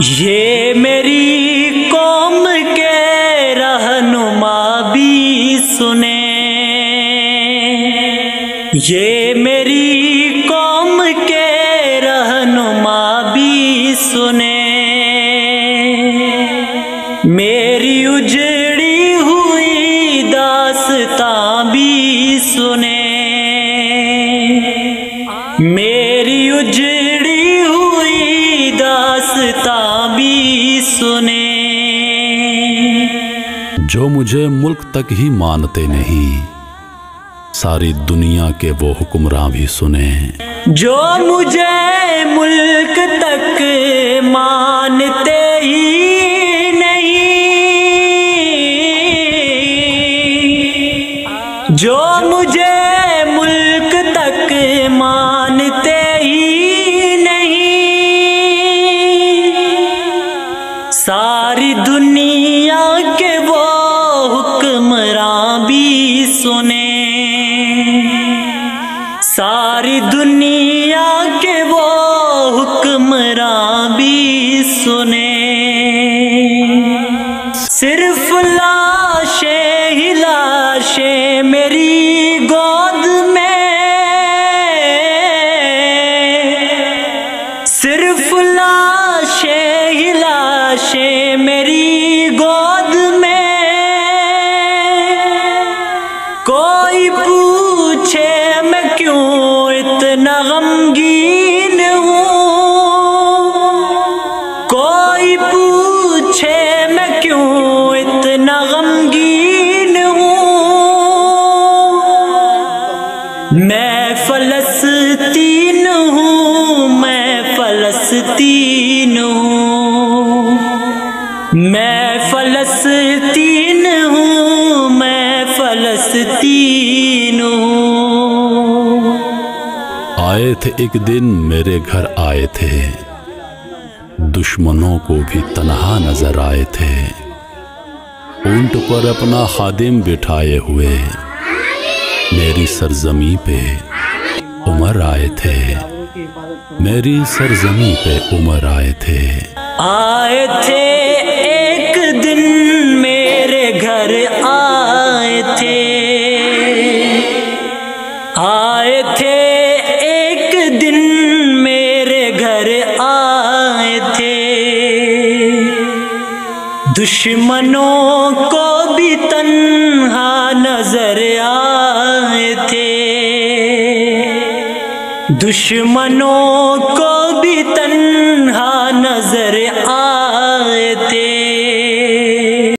ये मेरी कौम के रहनुमा भी सुने, ये मेरी कौम के रहनुमा भी सुने, मेरी उजड़ी हुई दास्तां भी सुने, मेरी उजड़ी हुई दास्तां भी सुने। जो मुझे मुल्क तक ही मानते नहीं, सारी दुनिया के वो हुक्मरां भी सुने। जो मुझे मुल्क तक मानते ही नहीं, जो मुझे मुल्क तक मानते ही नहीं, सारी दुनिया के वो हुक्मरां भी सुने, सारी दुनिया के वो हुक्मरां भी सुने। सिर्फ लाशें ही लाशें मेरी गोद में, सिर्फ लाशें ही लाशें मेरी गोद में। कोई पूछे मैं क्यों इतना गमगीन हूँ, कोई पूछे मैं क्यों इतना गमगीन हूँ। मैं फलस्तीन हूँ, मैं फलस्तीन हूँ, मैं फलस्तीन हूँ, मैं फलस्तीन हूँ। आए थे एक दिन मेरे घर आए थे, दुश्मनों को भी तन्हा नजर आए थे। ऊंट पर अपना खादिम बिठाए हुए मेरी सरजमी पे उमर आए थे, मेरी सरजमी पे उमर आए थे। आए थे एक दिन मेरे घर आए थे, आए थे एक दिन मेरे घर आए थे। दुश्मनों को भी तन्हा नजर आए थे, दुश्मनों को